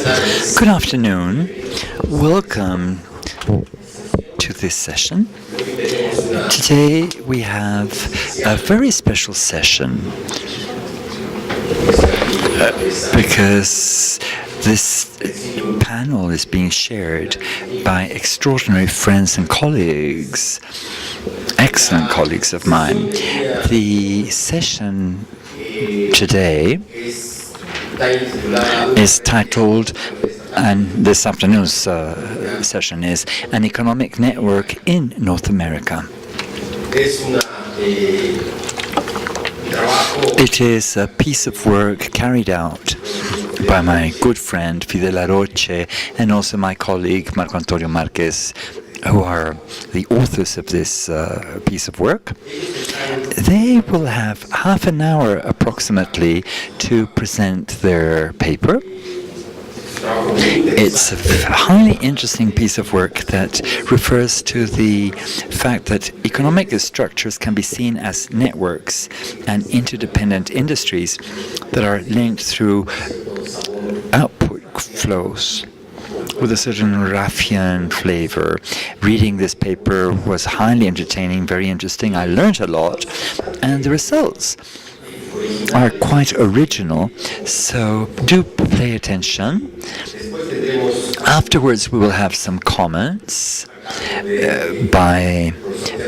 Good afternoon. Welcome to this session. Today we have a very special session because this panel is being shared by extraordinary friends and colleagues, excellent colleagues of mine. The session today is titled, and this afternoon's session is, An Economic Network in North America. It is a piece of work carried out by my good friend Fidel Aroche and also my colleague Márquez, who are the authors of this piece of work. They will have half an hour approximately to present their paper. It's a highly interesting piece of work that refers to the fact that economic structures can be seen as networks and interdependent industries that are linked through output flows with a certain Raffian flavor. Reading this paper was highly entertaining, very interesting. I learned a lot, and the results are quite original, so do pay attention. Afterwards, we will have some comments by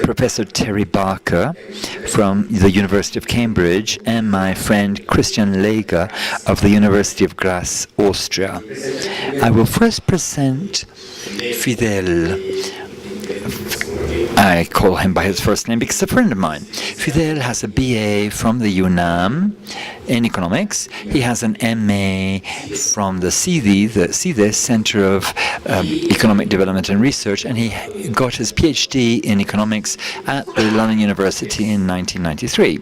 Professor Terry Barker from the University of Cambridge and my friend Christian Lega of the University of Graz, Austria. I will first present Fidel. I call him by his first name because he's a friend of mine. Fidel has a BA from the UNAM in economics. He has an MA from the CIDE, Center of Economic Development and Research, and he got his PhD in economics at the London University in 1993.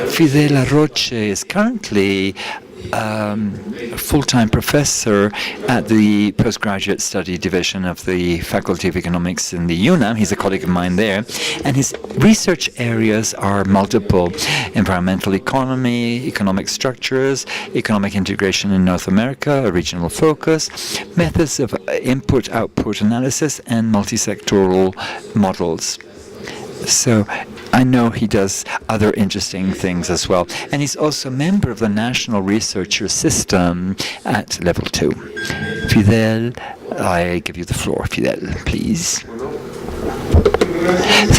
Fidel Aroche is currently a full-time professor at the postgraduate study division of the Faculty of Economics in the UNAM. He's a colleague of mine there. And his research areas are multiple: environmental economy, economic structures, economic integration in North America, a regional focus, methods of input-output analysis, and multi-sectoral models. So I know he does other interesting things as well. And he's also a member of the National Researcher System at Level 2. Fidel, I give you the floor. Fidel, please.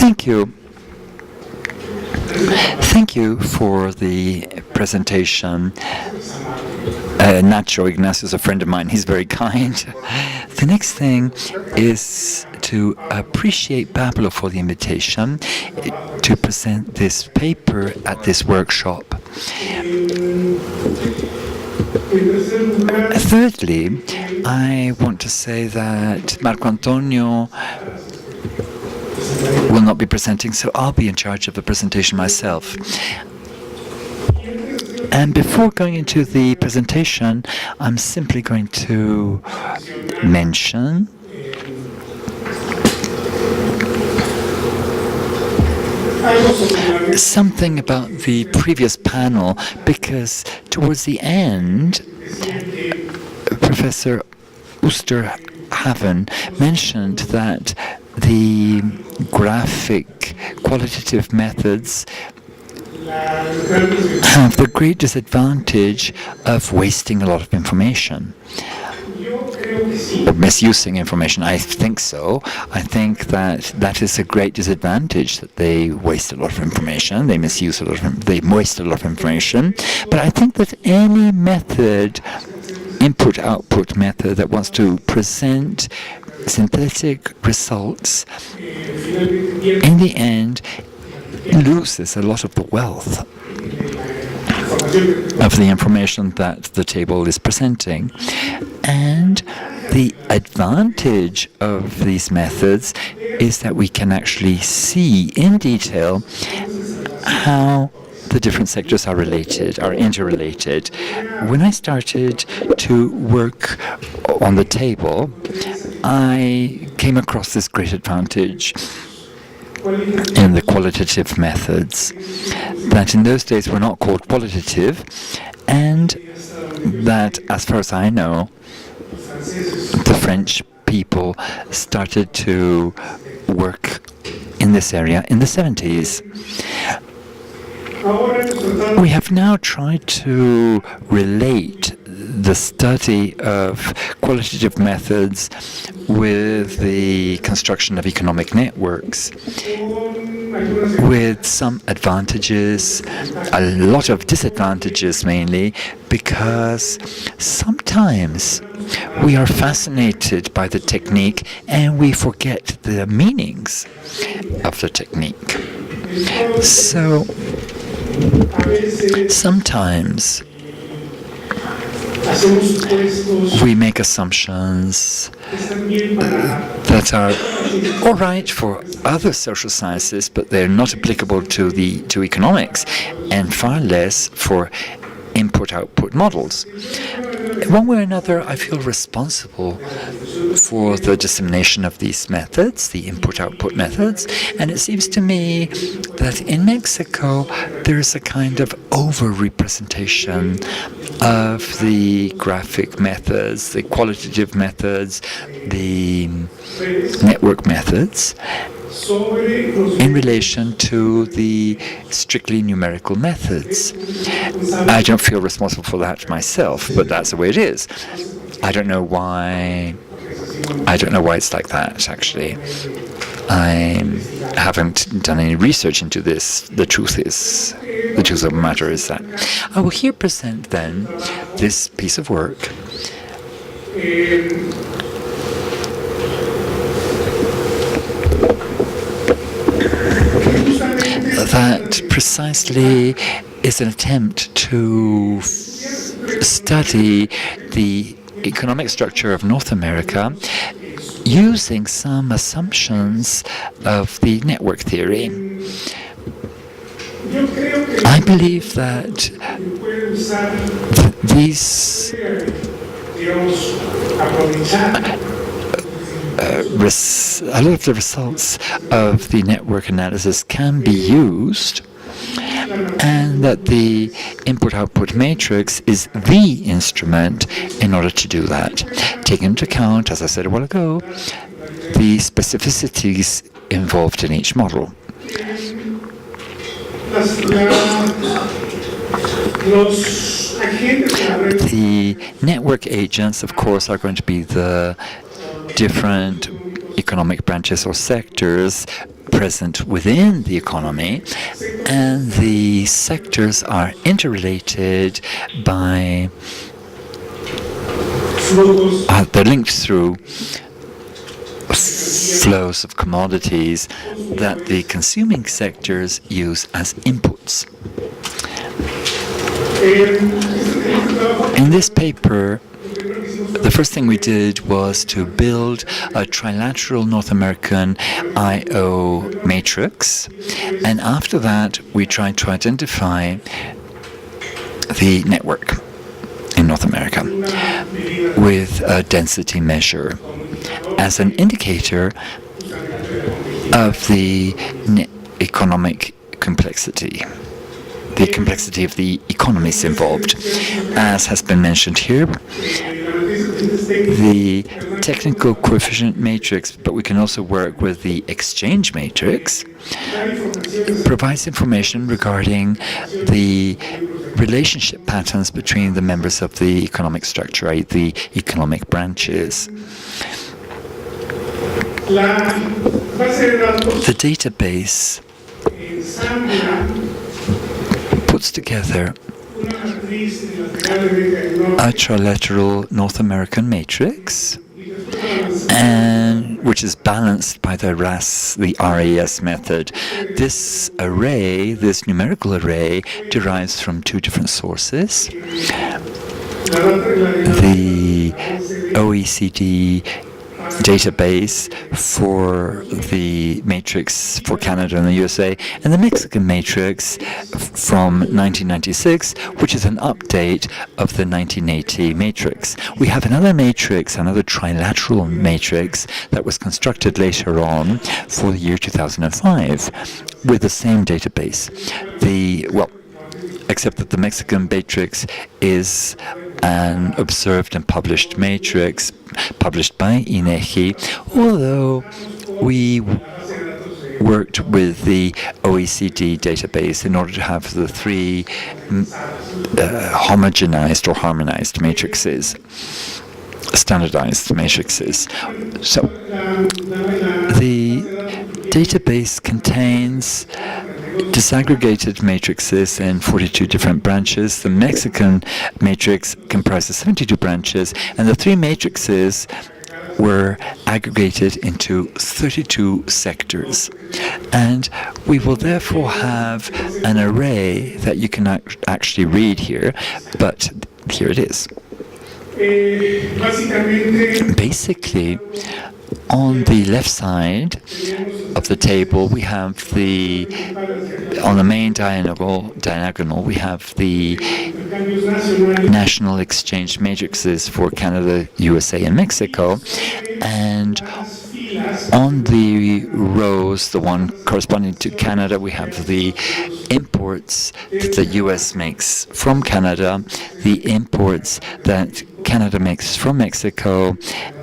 Thank you. Thank you for the presentation. Nacho Ignacio is a friend of mine. He's very kind. The next thing is to appreciate Pablo for the invitation to present this paper at this workshop. Thirdly, I want to say that Marco Antonio will not be presenting, so I'll be in charge of the presentation myself. And before going into the presentation, I'm simply going to mention something about the previous panel, because towards the end, Professor Oosterhaven mentioned that the graphic qualitative methods have the great disadvantage of wasting a lot of information, or misusing information. I think so. I think that is a great disadvantage, that they waste a lot of information, they misuse a lot of, they waste a lot of information. But I think that any method, input-output method, that wants to present synthetic results, in the end, loses a lot of the wealth of the information that the table is presenting. And the advantage of these methods is that we can actually see in detail how the different sectors are interrelated. When I started to work on the table, I came across this great advantage in the qualitative methods that in those days were not called qualitative, and that, as far as I know, the French people started to work in this area in the 70s. We have now tried to relate the study of qualitative methods with the construction of economic networks, with some advantages, a lot of disadvantages mainly, because sometimes we are fascinated by the technique and we forget the meanings of the technique. So sometimes we make assumptions that are all right for other social sciences, but they're not applicable to economics, and far less for input-output models. One way or another, I feel responsible for the dissemination of these methods, the input-output methods, and it seems to me that in Mexico there's a kind of over-representation of the graphic methods, the qualitative methods, the network methods, in relation to the strictly numerical methods. I don't feel responsible for that myself, but that's the way it is. I don't know why it's like that, actually. I haven't done any research into this. The truth of the matter is that I will here present then this piece of work that precisely is an attempt to study the economic structure of North America using some assumptions of the network theory. I believe that these a lot of the results of the network analysis can be used, and that the input-output matrix is the instrument in order to do that, taking into account, as I said a while ago, the specificities involved in each model. The network agents, of course, are going to be the different economic branches or sectors present within the economy, and the sectors are interrelated by they're linked through flows of commodities that the consuming sectors use as inputs. In this paper, the first thing we did was to build a trilateral North American I/O matrix, and after that we tried to identify the network in North America with a density measure as an indicator of the economic complexity, the complexity of the economies involved. As has been mentioned here, the technical coefficient matrix, but we can also work with the exchange matrix, provides information regarding the relationship patterns between the members of the economic structure, i.e. the economic branches. The database puts together a trilateral North American matrix, and which is balanced by the RAS method. This array, this numerical array, derives from two different sources. The OECD database for the matrix for Canada and the USA, and the Mexican matrix from 1996, which is an update of the 1980 matrix. We have another matrix, another trilateral matrix that was constructed later on for the year 2005 with the same database. except that the Mexican matrix is an observed and published matrix published by INEGI, although we worked with the OECD database in order to have the three homogenized or harmonized matrices, standardized matrices. So the database contains disaggregated matrices in 42 different branches. The Mexican matrix comprises 72 branches, and the three matrices were aggregated into 32 sectors. And we will therefore have an array that you can actually read here, but here it is. Basically, on the left side of the table, we have on the main diagonal, we have the national exchange matrices for Canada, USA, and Mexico. And on the rows, the one corresponding to Canada, we have the imports that the US makes from Canada, the imports that Canada makes from Mexico,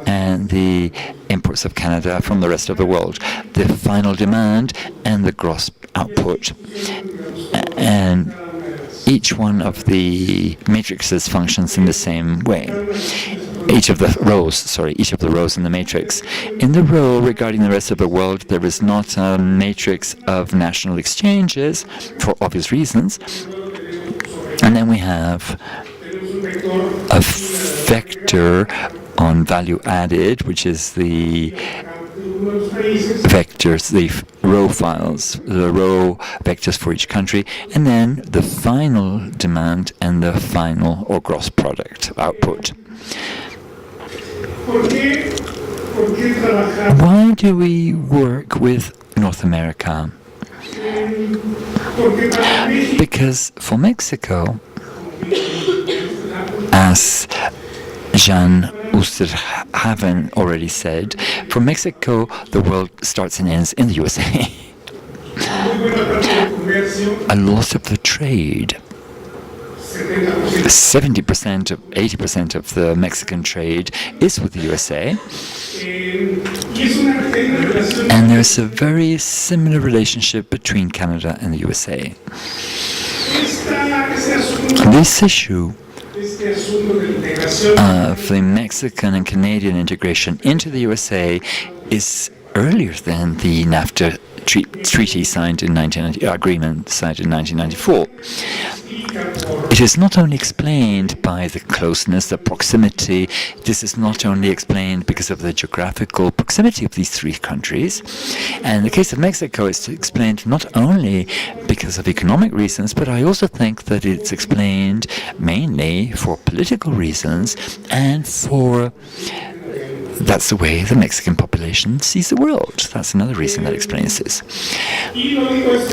and the imports of Canada from the rest of the world, the final demand and the gross output. And each one of the matrices functions in the same way. Each of the rows in the matrix. In the row regarding the rest of the world, there is not a matrix of national exchanges for obvious reasons. And then we have a vector on value added, which is the vectors, the row files, the row vectors for each country, and then the final demand and the final or gross product output. Why do we work with North America? Because for Mexico, as Jan Oosterhaven already said, for Mexico, the world starts and ends in the USA. A lot of the trade, 80% of the Mexican trade is with the USA. And there's a very similar relationship between Canada and the USA. This issue of the Mexican and Canadian integration into the USA is earlier than the NAFTA treaty signed in agreement signed in 1994. It is not only explained by the closeness, the proximity. This is not only explained because of the geographical proximity of these three countries. And in the case of Mexico, it's explained not only because of economic reasons, but I also think that it's explained mainly for political reasons and that's the way the Mexican population sees the world. That's another reason that explains this.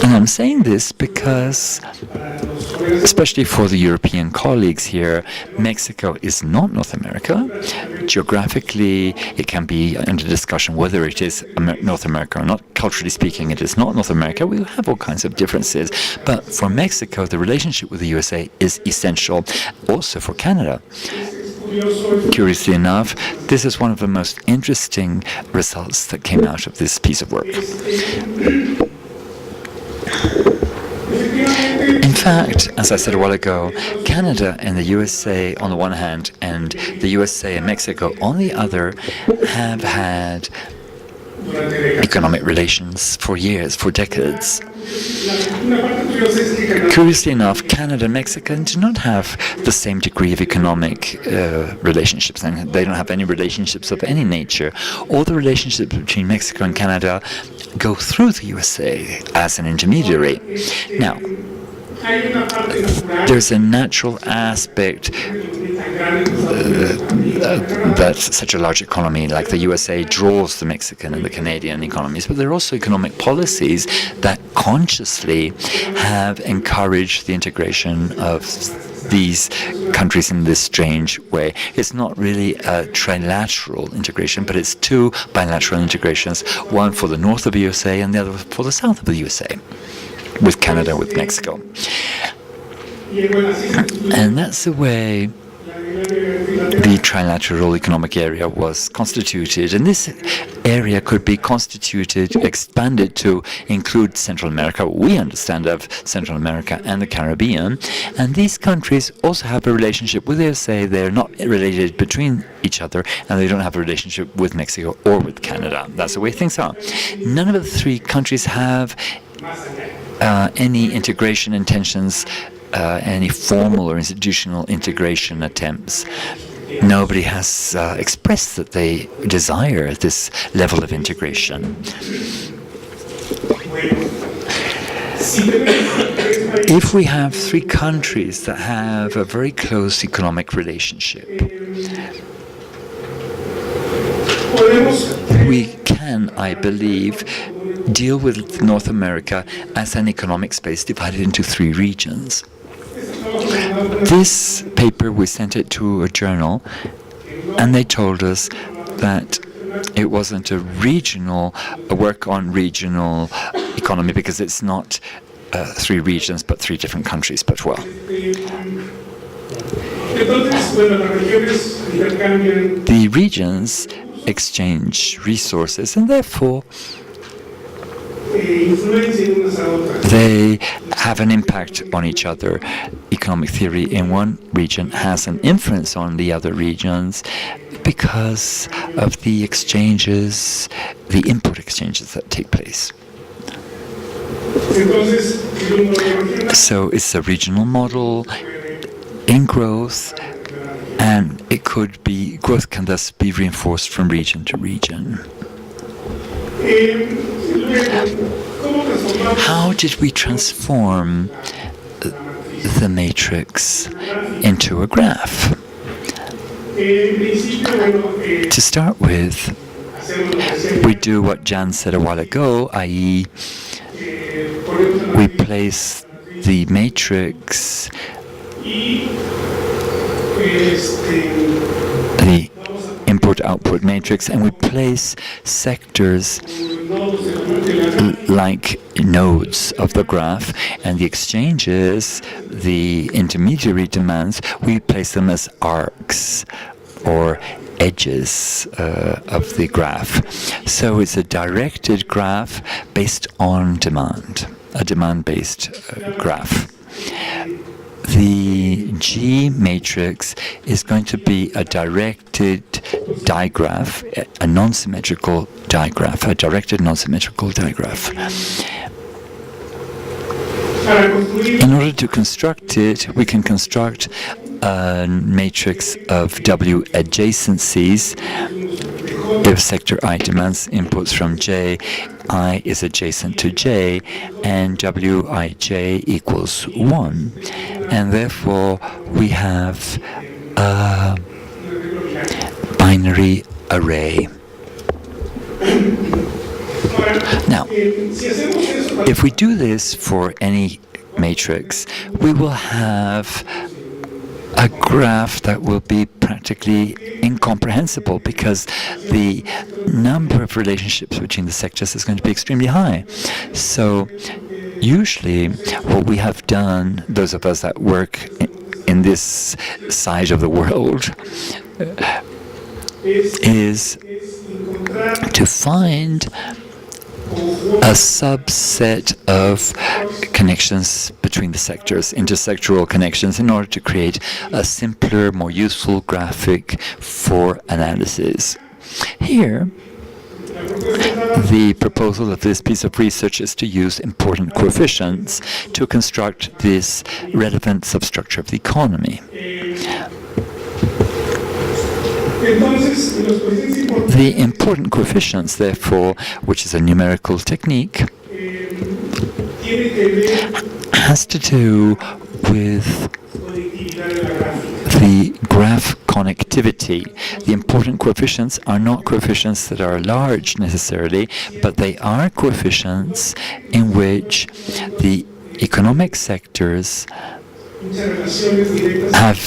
And I'm saying this because, especially for the European colleagues here, Mexico is not North America. Geographically, it can be under discussion whether it is North America or not. Culturally speaking, it is not North America. We have all kinds of differences. But for Mexico, the relationship with the USA is essential. Also for Canada. Curiously enough, this is one of the most interesting results that came out of this piece of work. In fact, as I said a while ago, Canada and the USA on the one hand, and the USA and Mexico on the other, have had economic relations for years, for decades. Curiously enough, Canada and Mexico do not have the same degree of economic relationships, and they don't have any relationships of any nature. All the relationships between Mexico and Canada go through the USA as an intermediary. Now, there's a natural aspect that such a large economy like the USA draws the Mexican and the Canadian economies, but there are also economic policies that consciously have encouraged the integration of these countries in this strange way. It's not really a trilateral integration, but it's two bilateral integrations, one for the north of the USA and the other for the south of the USA, with Canada, with Mexico. And that's the way the trilateral economic area was constituted. And this area could be constituted, expanded to include Central America. We understand of Central America and the Caribbean. And these countries also have a relationship with, they say they're not related between each other, and they don't have a relationship with Mexico or with Canada. That's the way things are. None of the three countries have any integration intentions, any formal or institutional integration attempts. Nobody has expressed that they desire this level of integration. If we have three countries that have a very close economic relationship, we can, I believe, deal with North America as an economic space divided into three regions. This paper, we sent it to a journal, and they told us that it wasn't a work on regional economy, because it's not three regions but three different countries. But well, the regions exchange resources, and therefore they have an impact on each other. Economic theory in one region has an influence on the other regions because of the exchanges, the input exchanges that take place. So it's a regional model in growth, and it could be, growth can thus be reinforced from region to region. How did we transform the matrix into a graph? To start with, we do what Jan said a while ago, i.e., we place the matrix, the input-output matrix, and we place sectors like nodes of the graph, and the exchanges, the intermediary demands, we place them as arcs or edges of the graph. So it's a directed graph based on demand, a demand-based graph. The G matrix is going to be a directed digraph, a non-symmetrical digraph, a directed non-symmetrical digraph. In order to construct it, we can construct a matrix of W adjacencies. If sector I demands inputs from J, I is adjacent to J, and Wij equals 1. And therefore, we have a binary array. Now, if we do this for any matrix, we will have a graph that will be practically incomprehensible, because the number of relationships between the sectors is going to be extremely high. So usually what we have done, those of us that work in this side of the world, is to find a subset of connections between the sectors, intersectoral connections, in order to create a simpler, more useful graphic for analysis. Here, the proposal of this piece of research is to use important coefficients to construct this relevant substructure of the economy. The important coefficients, therefore, which is a numerical technique, has to do with the graph connectivity. The important coefficients are not coefficients that are large necessarily, but they are coefficients in which the economic sectors have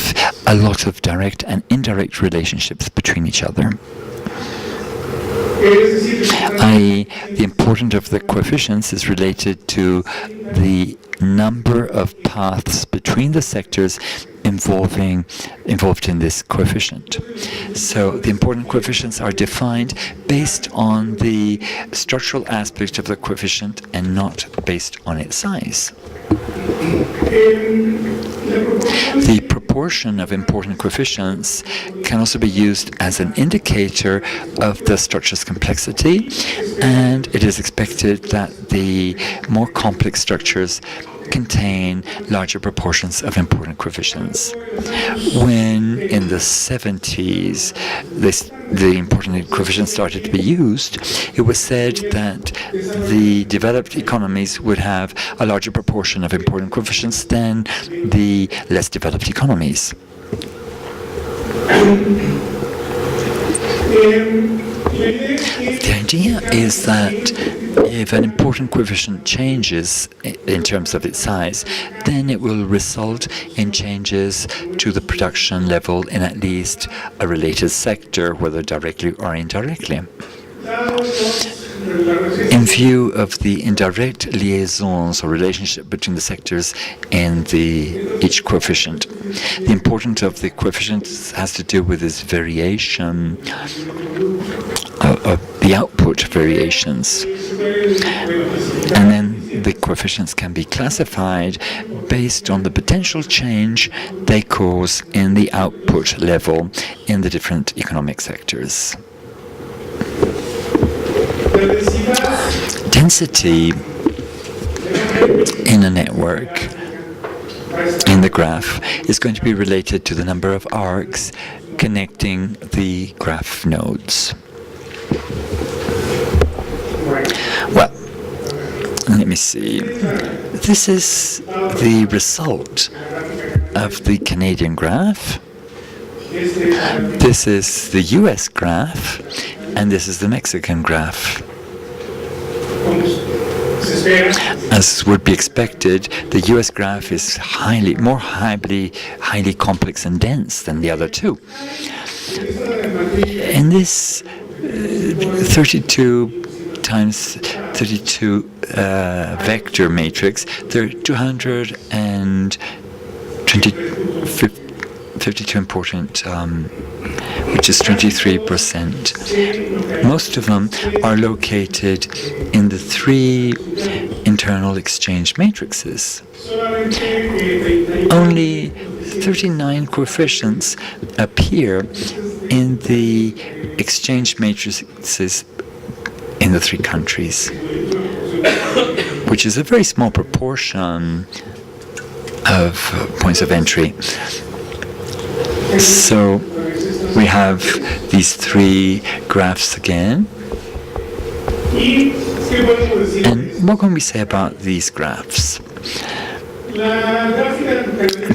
a lot of direct and indirect relationships between each other. i.e., the importance of the coefficients is related to the number of paths between the sectors involved in this coefficient. So the important coefficients are defined based on the structural aspect of the coefficient and not based on its size. The proportion of important coefficients can also be used as an indicator of the structure's complexity, and it is expected that the more complex structures contain larger proportions of important coefficients. When in the 70s the important coefficients started to be used, it was said that the developed economies would have a larger proportion of important coefficients than the less developed economies. The idea is that if an important coefficient changes in terms of its size, then it will result in changes to the production level in at least a related sector, whether directly or indirectly. In view of the indirect liaisons or relationship between the sectors and each coefficient, the importance of the coefficient has to do with this variation of the output variations. And then the coefficients can be classified based on the potential change they cause in the output level in the different economic sectors. Density in a network, in the graph, is going to be related to the number of arcs connecting the graph nodes. Well, let me see. This is the result of the Canadian graph. This is the US graph, and this is the Mexican graph. As would be expected, the US graph is highly complex and dense than the other two. In this 32 times 32 vector matrix, there are 252 important, which is 23%. Most of them are located in the three internal exchange matrices. Only 39 coefficients appear in the exchange matrices in the three countries, which is a very small proportion of points of entry. So we have these three graphs again. And what can we say about these graphs?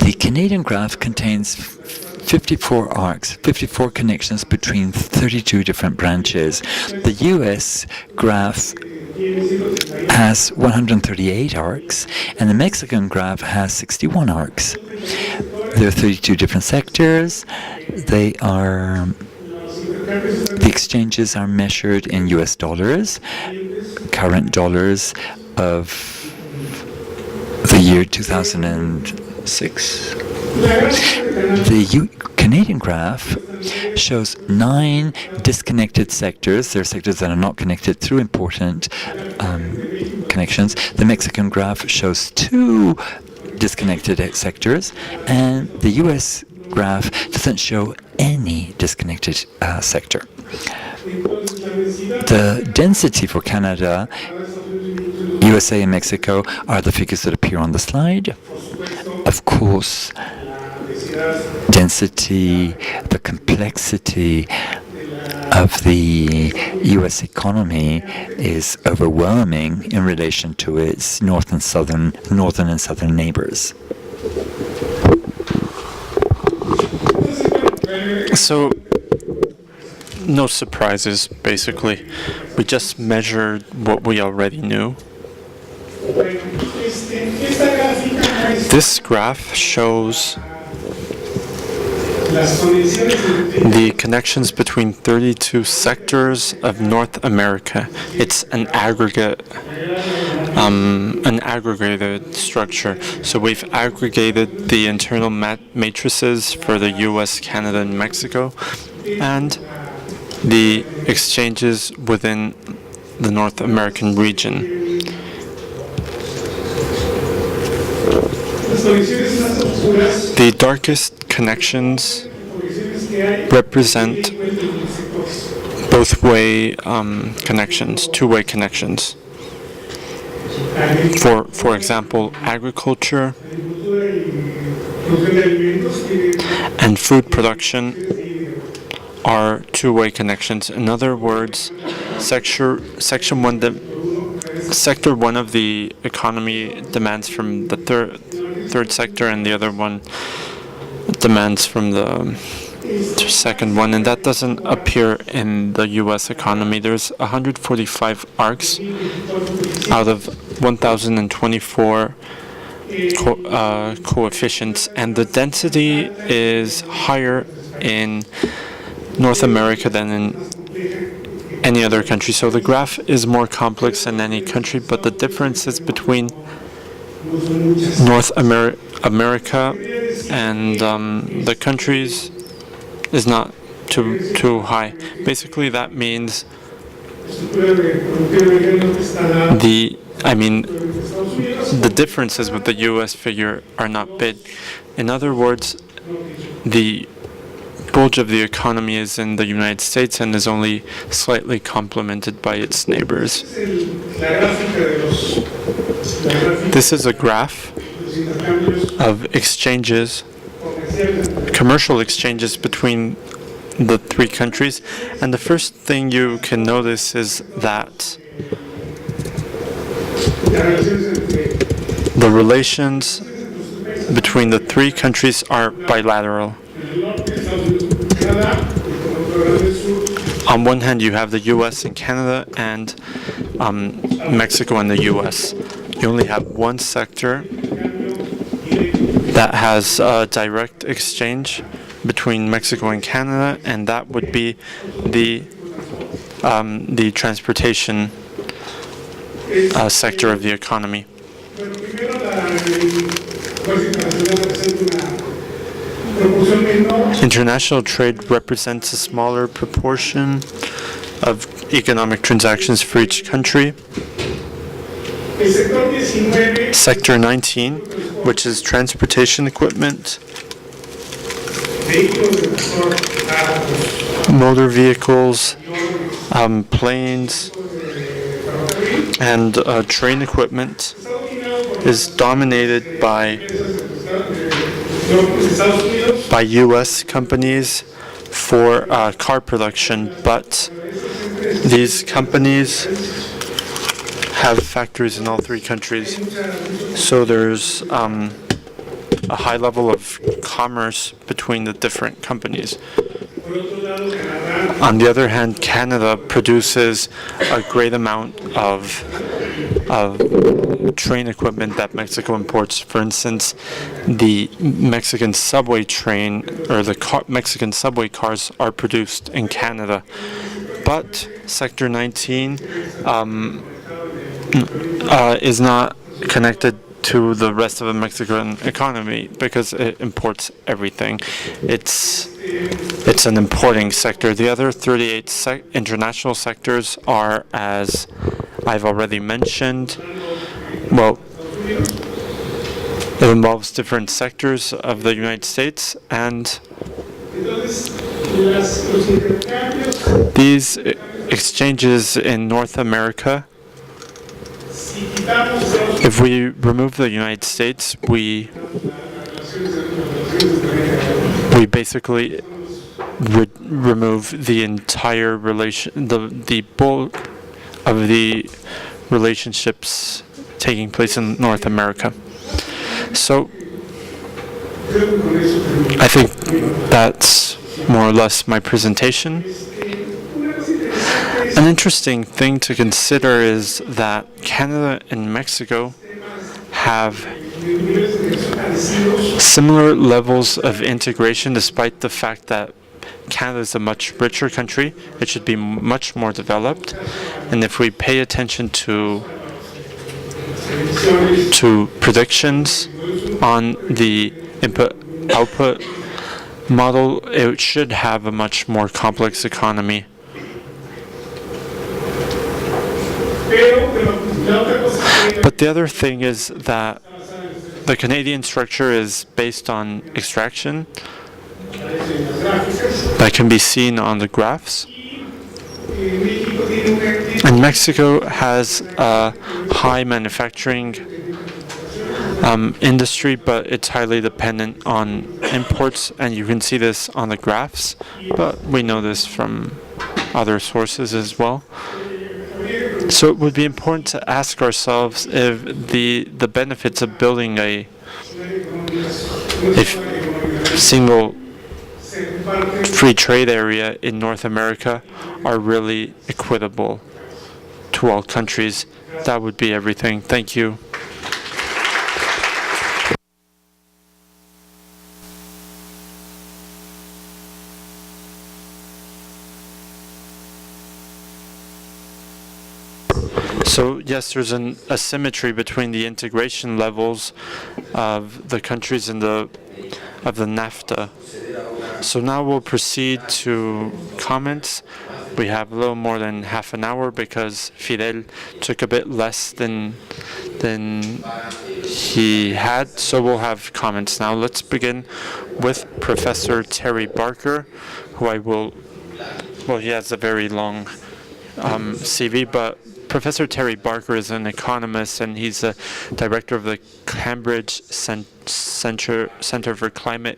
The Canadian graph contains 54 arcs, 54 connections between 32 different branches. The US graph has 138 arcs, and the Mexican graph has 61 arcs. There are 32 different sectors. The exchanges are measured in US dollars, current dollars of the year 2006. The Canadian graph shows 9 disconnected sectors. There are sectors that are not connected through important connections. The Mexican graph shows 2 disconnected sectors, and the US graph doesn't show any disconnected sector. The density for Canada, USA, and Mexico are the figures that appear on the slide. Of course, density, the complexity of the U.S. economy is overwhelming in relation to its northern and southern neighbors. So, no surprises, basically. We just measured what we already knew. This graph shows the connections between 32 sectors of North America. It's an aggregate an aggregated structure. So we've aggregated the internal matrices for the US, Canada, and Mexico, and the exchanges within the North American region. The darkest connections represent both-way connections, two-way connections. For example, agriculture and food production are two-way connections. In other words, sector one of the economy demands from the third sector, and the other one demands from the second one, and that doesn't appear in the U.S. economy. There's 145 arcs out of 1,024 coefficients, and the density is higher in North America than in any other country. So the graph is more complex than any country, but the differences between North America and the countries is not too high. Basically, that means the differences with the U.S. figure are not big. In other words, the bulge of the economy is in the United States and is only slightly complemented by its neighbors. This is a graph of exchanges, commercial exchanges between the three countries, and the first thing you can notice is that the relations between the three countries are bilateral. On one hand, you have the U.S. and Canada, and Mexico and the U.S. You only have one sector that has a direct exchange between Mexico and Canada, and that would be the transportation sector of the economy. International trade represents a smaller proportion of economic transactions for each country. Sector 19, which is transportation equipment, motor vehicles, planes, and train equipment, is dominated by U.S. companies for car production, but these companies have factories in all three countries. So there's a high level of commerce between the different companies. On the other hand, Canada produces a great amount of train equipment that Mexico imports. For instance, the Mexican subway train or the Mexican subway cars are produced in Canada. But Sector 19 is not connected to the rest of the Mexican economy because it imports everything. It's an importing sector. The other 38 international sectors are, as I've already mentioned, well, it involves different sectors of the United States, and these exchanges in North America, if we remove the United States, we basically would remove the entire the bulk of the relationships taking place in North America. So I think that's more or less my presentation. An interesting thing to consider is that Canada and Mexico have similar levels of integration, despite the fact that Canada is a much richer country. It should be much more developed. And if we pay attention to to predictions on the input-output model, it should have a much more complex economy. But the other thing is that the Canadian structure is based on extraction. That can be seen on the graphs. And Mexico has a high manufacturing industry, but it's highly dependent on imports, and you can see this on the graphs, but we know this from other sources as well. So it would be important to ask ourselves if the benefits of building a single free trade area in North America are really equitable to all countries. That would be everything. Thank you. So yes, there's an asymmetry between the integration levels of the countries in of the NAFTA. So now we'll proceed to comments. We have a little more than half an hour because Fidel took a bit less than he had. So we'll have comments now. Let's begin with Professor Terry Barker, who he has a very long CV, but Professor Terry Barker is an economist, and he's the director of the Cambridge Center for Climate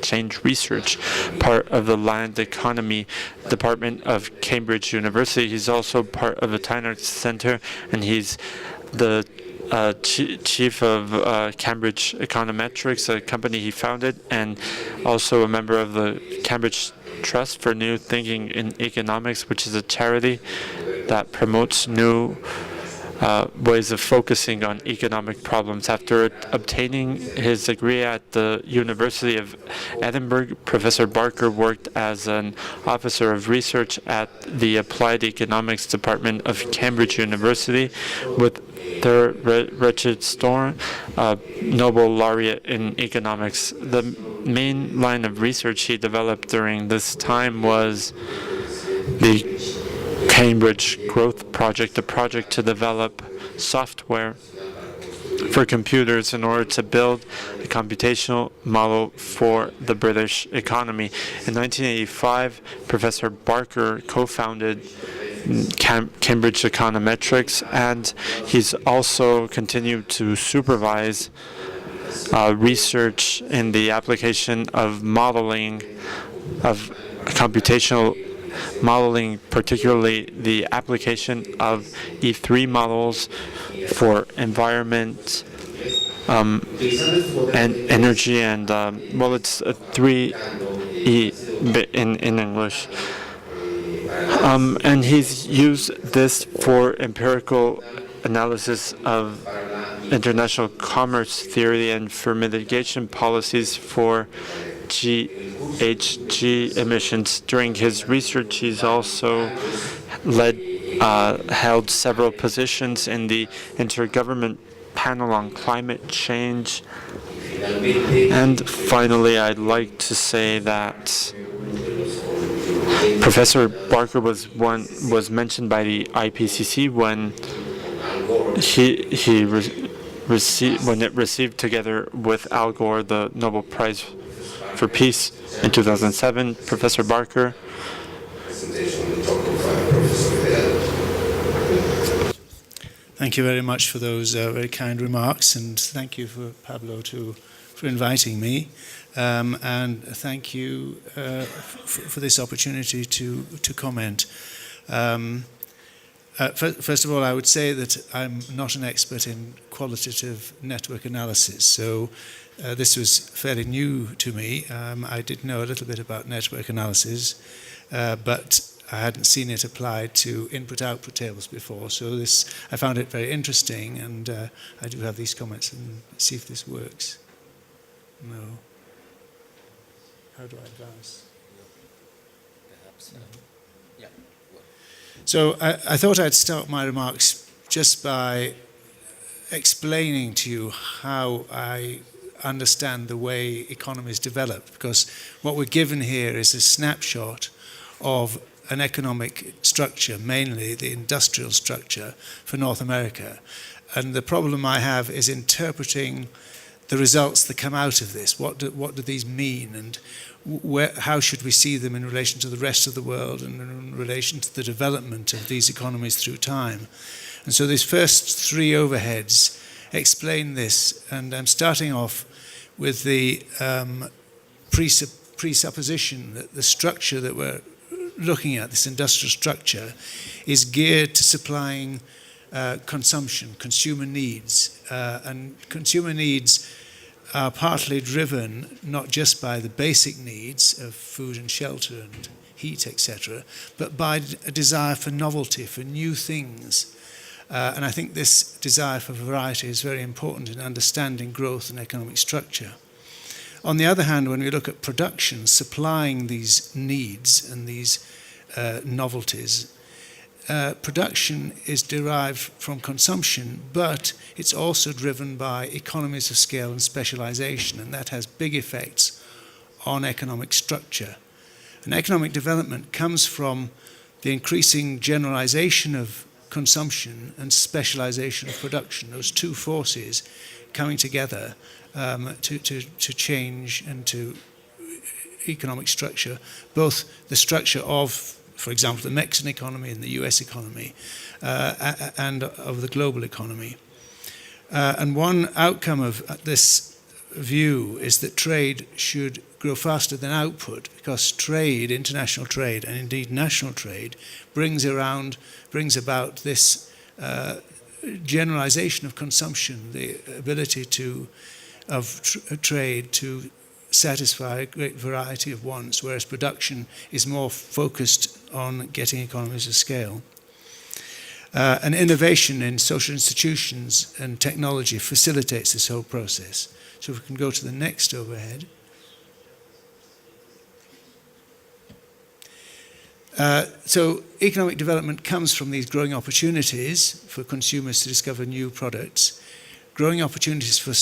Change Research, part of the Land Economy Department of Cambridge University. He's also part of the Tyner Center, and he's the chief of Cambridge Econometrics, a company he founded, and also a member of the Cambridge Trust for New Thinking in Economics, which is a charity that promotes new ways of focusing on economic problems. After obtaining his degree at the University of Edinburgh, Professor Barker worked as an officer of research at the Applied Economics Department of Cambridge University with Richard Storm, Nobel laureate in economics. The main line of research he developed during this time was the Cambridge Growth Project, a project to develop software for computers in order to build a computational model for the British economy. In 1985, Professor Barker co-founded Cambridge Econometrics, and he's also continued to supervise research in the application of modeling, of computational modeling, particularly the application of E3 models for environment and energy, and well, it's a 3E in English. And he's used this for empirical analysis of international commerce theory and for mitigation policies for GHG emissions. During his research, he's also held several positions in the Intergovernment Panel on Climate Change. And finally, I'd like to say that Professor Barker was mentioned by the IPCC when it received, together with Al Gore, the Nobel Prize for Peace in 2007. Professor Barker. Thank you very much for those very kind remarks, and thank you for Pablo for inviting me, and thank you for this opportunity to comment. First of all, I would say that I'm not an expert in qualitative network analysis, so this was fairly new to me. I did know a little bit about network analysis, but I hadn't seen it applied to input-output tables before, so I found it very interesting, and I do have these comments, and see if this works. No. How do I advance? Perhaps. Yeah. So I thought I'd start my remarks just by explaining to you how I understand the way economies develop, because what we're given here is a snapshot of an economic structure, mainly the industrial structure for North America. And the problem I have is interpreting the results that come out of this. What do these mean, and how should we see them in relation to the rest of the world and in relation to the development of these economies through time? And so these first three overheads explain this, and I'm starting off with the presupposition that the structure that we're looking at, this industrial structure, is geared to supplying consumption, consumer needs. And consumer needs are partly driven not just by the basic needs of food and shelter and heat, etc., but by a desire for novelty, for new things. And I think this desire for variety is very important in understanding growth and economic structure. On the other hand, when we look at production, supplying these needs and these novelties, production is derived from consumption, but it's also driven by economies of scale and specialization, and that has big effects on economic structure. And economic development comes from the increasing generalization of consumption and specialization of production, those two forces coming together to change and to economic structure, both the structure of, for example, the Mexican economy and the US economy, and of the global economy. And one outcome of this view is that trade should grow faster than output, because trade, international trade, and indeed national trade, brings about this generalization of consumption, the ability of trade to satisfy a great variety of wants, whereas production is more focused on getting economies of scale. And innovation in social institutions and technology facilitates this whole process. So if we can go to the next overhead. So economic development comes from these growing opportunities for consumers to discover new products, growing opportunities for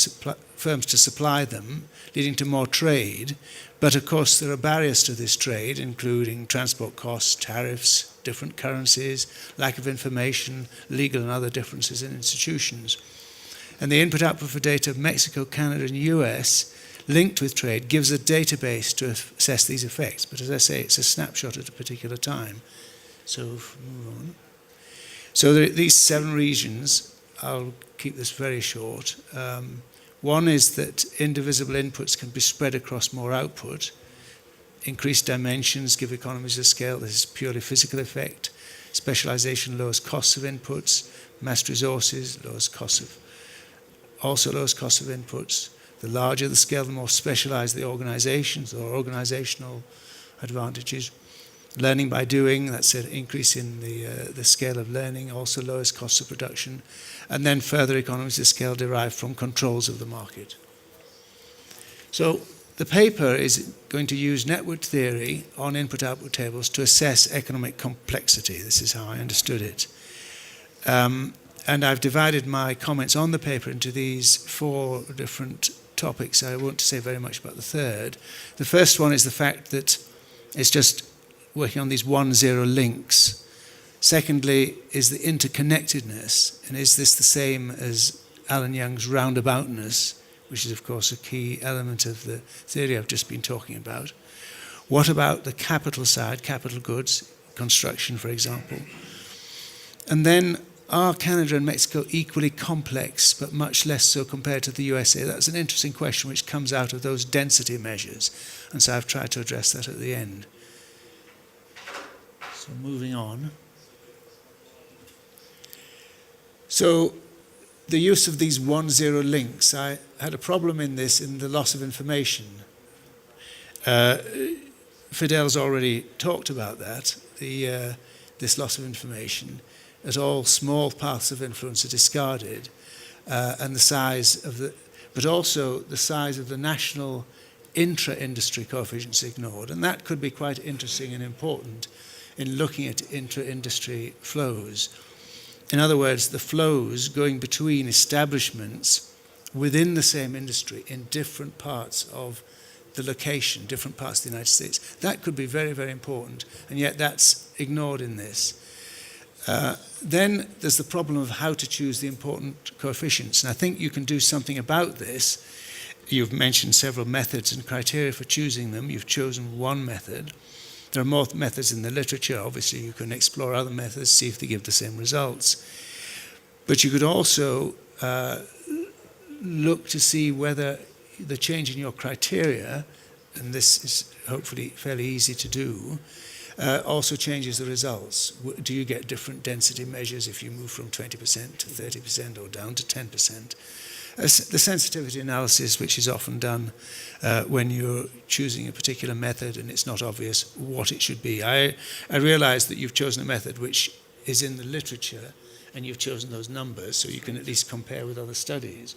firms to supply them, leading to more trade. But of course there are barriers to this trade, including transport costs, tariffs, different currencies, lack of information, legal and other differences in institutions. And the input-output for data of Mexico, Canada and US linked with trade gives a database to assess these effects. But as I say, it's a snapshot at a particular time. So move on. So these 7 regions, I'll keep this very short. One is that indivisible inputs can be spread across more output. Increased dimensions give economies of scale. This is purely physical effect. Specialization lowers costs of inputs. Massed resources also lowers costs of inputs. The larger the scale, the more specialized the organizations or organizational advantages. Learning by doing, that's an increase in the scale of learning, also lowers costs of production. And then further economies of scale derived from controls of the market. So the paper is going to use network theory on input-output tables to assess economic complexity. This is how I understood it. And I've divided my comments on the paper into these 4 different topics. I won't say very much about the third. The first one is the fact that it's just working on these 1-0 links. Secondly is the interconnectedness, and is this the same as Alan Young's roundaboutness, which is of course a key element of the theory I've just been talking about. What about the capital side, capital goods, construction for example? And then, are Canada and Mexico equally complex, but much less so compared to the USA? That's an interesting question which comes out of those density measures. And so I've tried to address that at the end. So moving on. So the use of these 1-0 links, I had a problem in this in the loss of information. Fidel's already talked about that, this loss of information, as all small paths of influence are discarded, and the size of but also the size of the national intra-industry coefficients ignored. And that could be quite interesting and important in looking at intra-industry flows. In other words, the flows going between establishments within the same industry in different parts of the location, different parts of the United States. That could be very, very important, and yet that's ignored in this. Then there's the problem of how to choose the important coefficients, and I think you can do something about this. You've mentioned several methods and criteria for choosing them. You've chosen one method. There are more methods in the literature. Obviously, you can explore other methods, see if they give the same results. But you could also look to see whether the change in your criteria, and this is hopefully fairly easy to do, also changes the results. Do you get different density measures if you move from 20% to 30% or down to 10%? The sensitivity analysis, which is often done when you're choosing a particular method and it's not obvious what it should be. I realize that you've chosen a method which is in the literature and you've chosen those numbers so you can at least compare with other studies.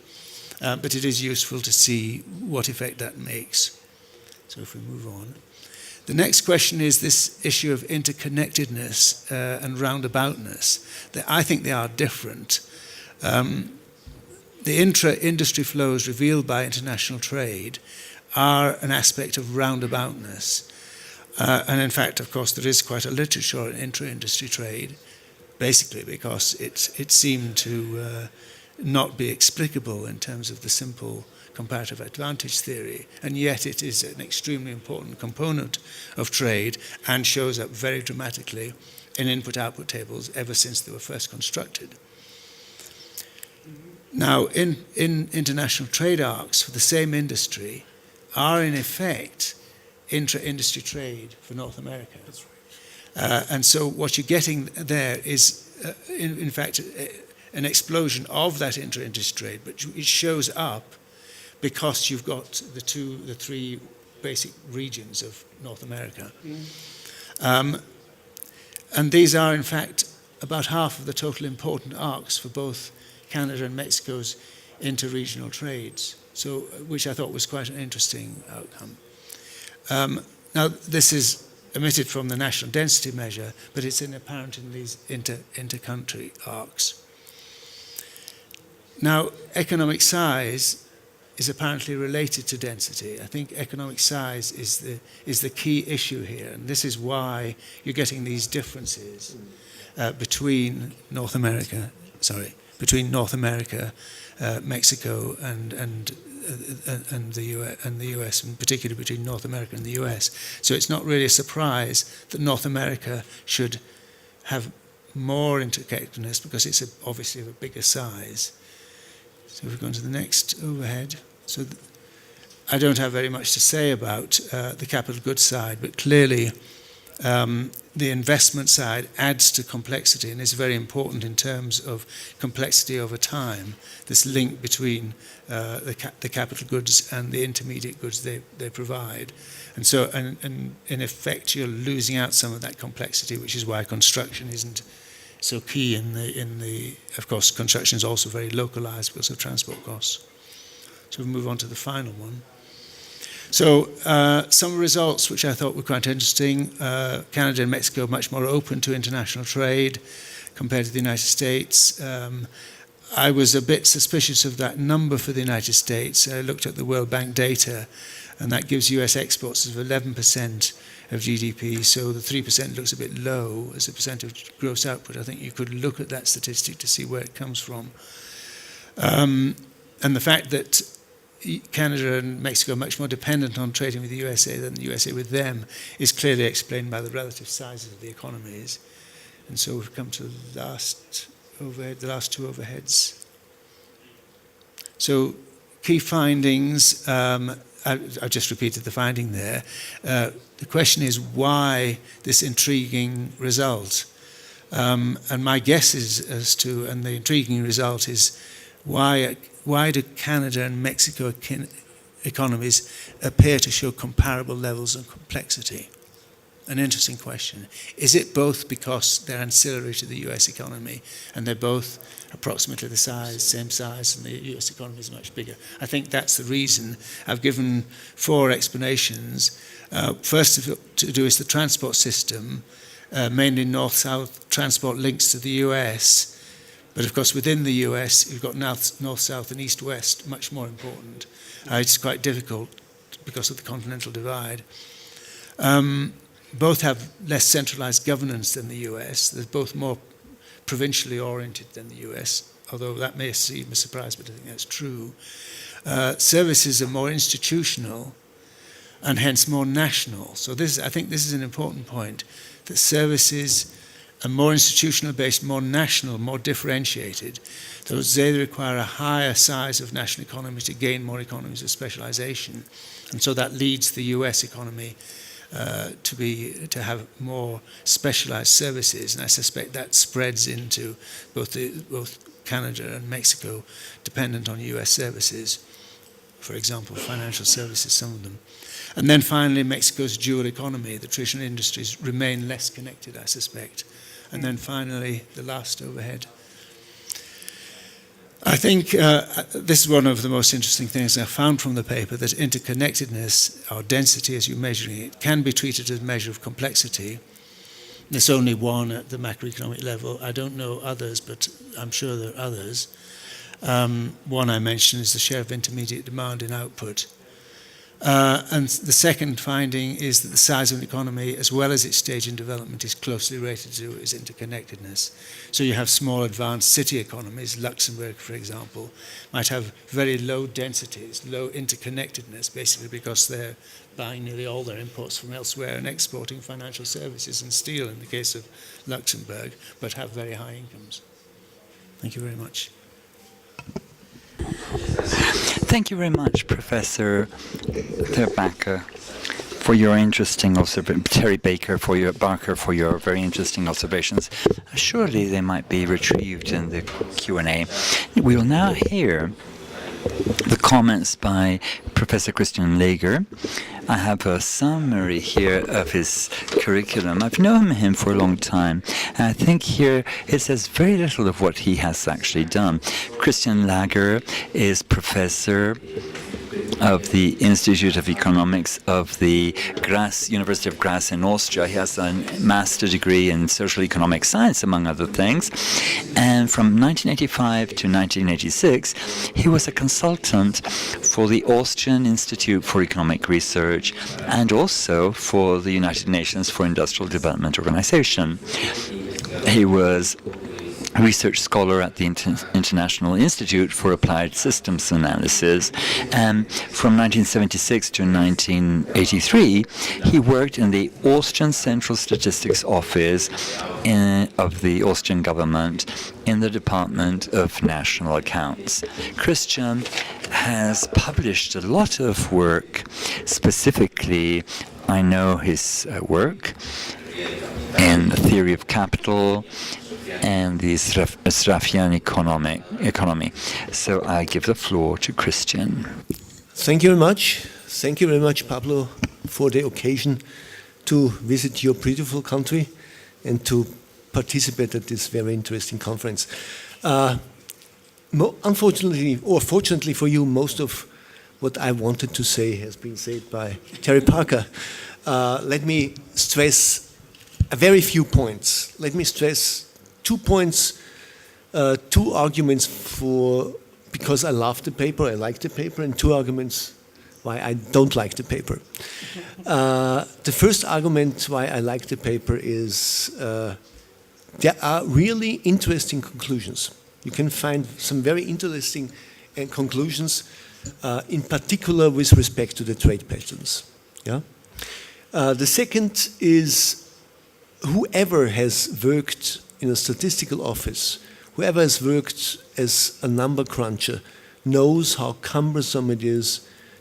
But it is useful to see what effect that makes. So if we move on. The next question is this issue of interconnectedness and roundaboutness. I think they are different. The intra-industry flows revealed by international trade are an aspect of roundaboutness. And in fact, of course, there is quite a literature on intra-industry trade, basically because it seemed to not be explicable in terms of the simple comparative advantage theory, and yet it is an extremely important component of trade and shows up very dramatically in input-output tables ever since they were first constructed. Now, in international trade arcs for the same industry are in effect intra-industry trade for North America. That's right. And so what you're getting there is, in fact, an explosion of that intra-industry trade, but it shows up because you've got the three basic regions of North America. And these are, in fact, about half of the total important arcs for both Canada and Mexico's inter-regional trades, so which I thought was quite an interesting outcome. Now, this is omitted from the national density measure, but it's apparent in these inter-country arcs. Now, economic size is apparently related to density. I think economic size is the key issue here, and this is why you're getting these differences between North America, Mexico, and the US, and particularly between North America and the US. So it's not really a surprise that North America should have more interconnectedness because it's obviously of a bigger size. So if we go on to the next overhead. So I don't have very much to say about the capital goods side, but clearly the investment side adds to complexity and is very important in terms of complexity over time, this link between the capital goods and the intermediate goods they provide. And so, and in effect, you're losing out some of that complexity, which is why construction isn't so key in the of course, construction is also very localized because of transport costs. So we move on to the final one. So some results which I thought were quite interesting. Canada and Mexico are much more open to international trade compared to the United States. I was a bit suspicious of that number for the United States. I looked at the World Bank data, and that gives US exports of 11% of GDP, so the 3% looks a bit low as a percent of gross output. I think you could look at that statistic to see where it comes from. And the fact that Canada and Mexico are much more dependent on trading with the USA than the USA with them is clearly explained by the relative sizes of the economies. And so we've come to the last two overheads. So key findings, I've just repeated the finding there. The question is why this intriguing result? And my guess is and the intriguing result is why do Canada and Mexico economies appear to show comparable levels of complexity? An interesting question. Is it both because they're ancillary to the US economy and they're both approximately the same size, and the US economy is much bigger? I think that's the reason. I've given 4 explanations. First to do is the transport system, mainly north-south transport links to the US, But of course, within the US, you've got north, south, and east, west, much more important. It's quite difficult because of the continental divide. Both have less centralized governance than the US. They're both more provincially oriented than the US, although that may seem a surprise, but I think that's true. Services are more institutional and hence more national. So I think this is an important point, that services are more institutional based, more national, more differentiated. They require a higher size of national economy to gain more economies of specialization. And so that leads the US economy to have more specialized services, and I suspect that spreads into both Canada and Mexico, dependent on US services. For example, financial services, some of them. And then finally, Mexico's dual economy, the traditional industries remain less connected, I suspect. And then finally, the last overhead. I think this is one of the most interesting things I found from the paper, that interconnectedness, or density as you're measuring it, can be treated as a measure of complexity. There's only one at the macroeconomic level. I don't know others, but I'm sure there are others. One I mentioned is the share of intermediate demand in output. And the second finding is that the size of an economy, as well as its stage in development, is closely related to its interconnectedness. So you have small advanced city economies, Luxembourg, for example, might have very low densities, low interconnectedness, basically because they're buying nearly all their imports from elsewhere and exporting financial services and steel in the case of Luxembourg, but have very high incomes. Thank you very much. Thank you very much, Professor Barker, for your interesting Terry Barker for your very interesting observations. Surely they might be retrieved in the Q&A. We will now hear the comments by Professor Christian Lager. I have a summary here of his curriculum. I've known him for a long time, and I think here it says very little of what he has actually done. Christian Lager is professor of the Institute of Economics of the University of Graz in Austria. He has a master's degree in social economic science, among other things. And from 1985 to 1986, he was a consultant for the Austrian Institute for Economic Research and also for the United Nations for Industrial Development Organization. He was a research scholar at the International Institute for Applied Systems Analysis. And from 1976 to 1983, he worked in the Austrian Central Statistics Office of the Austrian government in the Department of National Accounts. Christian has published a lot of work. Specifically, I know his work in the theory of capital and the Sraffian economy. So I give the floor to Christian. Thank you very much. Thank you very much, Pablo, for the occasion to visit your beautiful country and to participate at this very interesting conference. Unfortunately, or fortunately for you, most of what I wanted to say has been said by Terry Barker. Let me stress a very few points. Let me stress 2 points, 2 arguments because I love the paper, I like the paper, and 2 arguments why I don't like the paper. The first argument why I like the paper is there are really interesting conclusions. You can find some very interesting conclusions, in particular with respect to the trade patterns. Yeah? The second is whoever has worked in a statistical office, whoever has worked as a number cruncher knows how cumbersome it is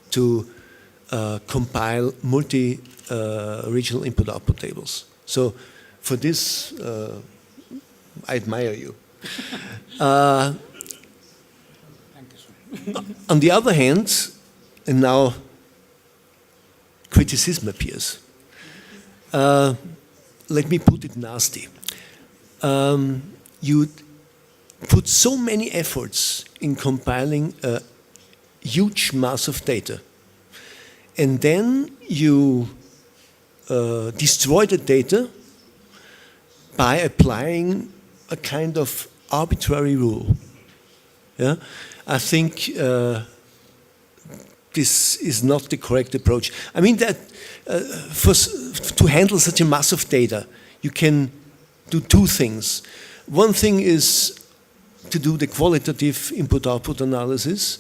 to compile multi-regional input-output tables. So for this, I admire you. On the other hand, and now criticism appears. Let me put it nasty. You put so many efforts in compiling a huge mass of data, and then you destroy the data by applying a kind of arbitrary rule. Yeah? I think this is not the correct approach. I mean that to handle such a mass of data, you can do two things. One thing is to do the qualitative input-output analysis.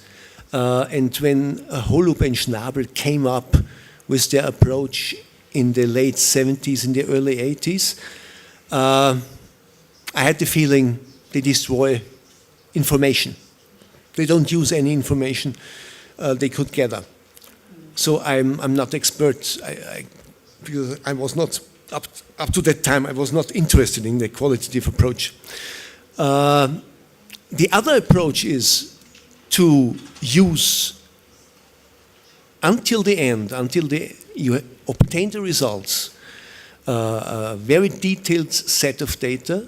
And when Holub and Schnabel came up with their approach in the late 70s, in the early 80s, I had the feeling they destroy information. They don't use any information they could gather. So I'm not expert. Because I was not, up to that time, I was not interested in the qualitative approach. The other approach is to use until the end, until you obtain the results, a very detailed set of data,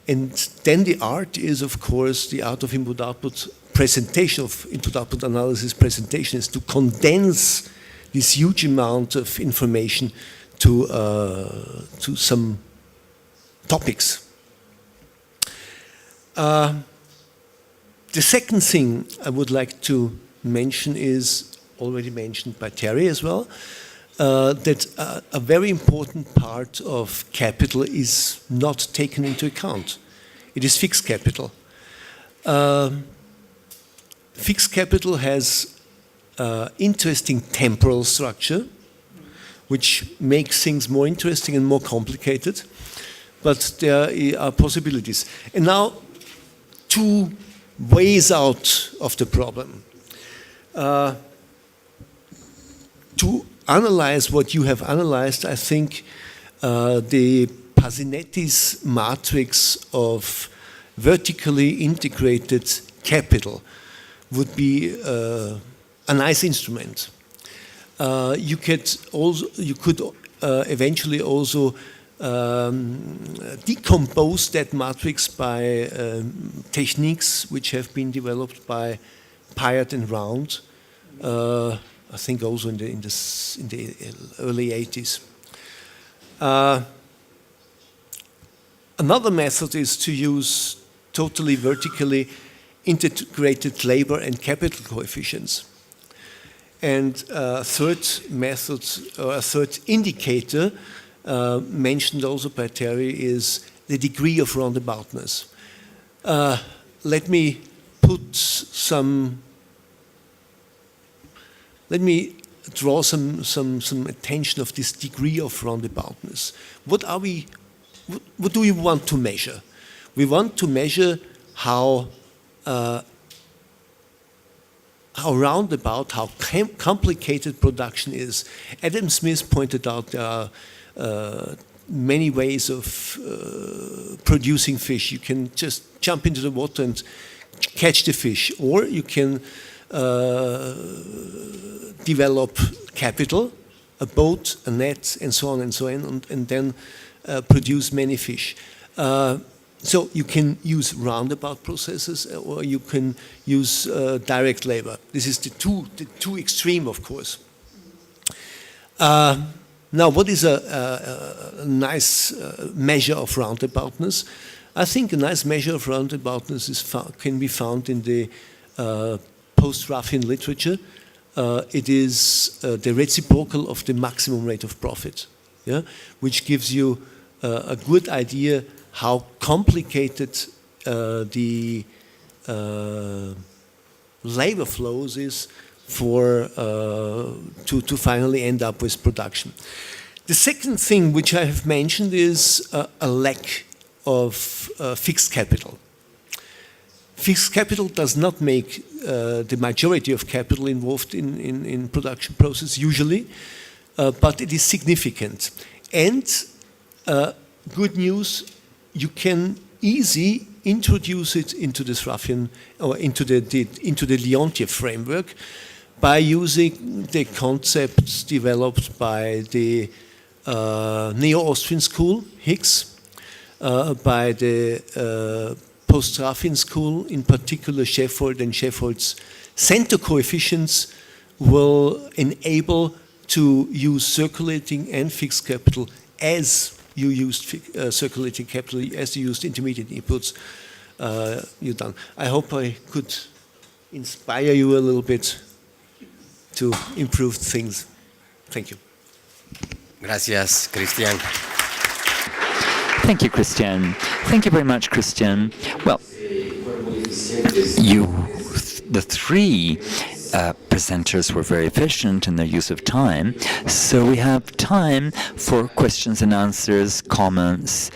and then the art is, of course, the art of input-output presentation, of input-output analysis presentation, is to condense this huge amount of information to some topics. The second thing I would like to mention is, already mentioned by Terry as well, that a very important part of capital is not taken into account. It is fixed capital. Fixed capital has interesting temporal structure, which makes things more interesting and more complicated, but there are possibilities. And now, two ways out of the problem. To analyze what you have analyzed, I think the Pasinetti's matrix of vertically integrated capital would be a nice instrument. You could eventually also decompose that matrix by techniques which have been developed by Pyatt and Round, I think also in the early 80s. Another method is to use totally vertically integrated labor and capital coefficients. And a third method, or a third indicator, mentioned also by Terry, is the degree of roundaboutness. Let me draw some attention of this degree of roundaboutness. What do we want to measure? We want to measure how roundabout, how complicated production is. Adam Smith pointed out there are many ways of producing fish. You can just jump into the water and catch the fish, or you can develop capital, a boat, a net, and so on and so on, and then produce many fish. So you can use roundabout processes, or you can use direct labor. This is the two extreme, of course. Now, what is a nice measure of roundaboutness? I think a nice measure of roundaboutness can be found in the post-Ruffian literature. It is the reciprocal of the maximum rate of profit, yeah? Which gives you a good idea how complicated the labor flows is to finally end up with production. The second thing which I have mentioned is a lack of fixed capital. Fixed capital does not make the majority of capital involved in production process usually, but it is significant. And good news, you can easily introduce it into this Ruffian, or into the Leontief framework, by using the concepts developed by the Neo-Austrian school, Hicks, by the post-Ruffian school, in particular Sheffold and Sheffold's center coefficients will enable to use circulating and fixed capital as you used circulating capital, as you used intermediate inputs you've done. I hope I could inspire you a little bit to improve things. Thank you. Gracias, Cristian. Thank you, Christian. Thank you very much, Christian. Well, the three presenters were very efficient in their use of time, so we have time for questions and answers, comments.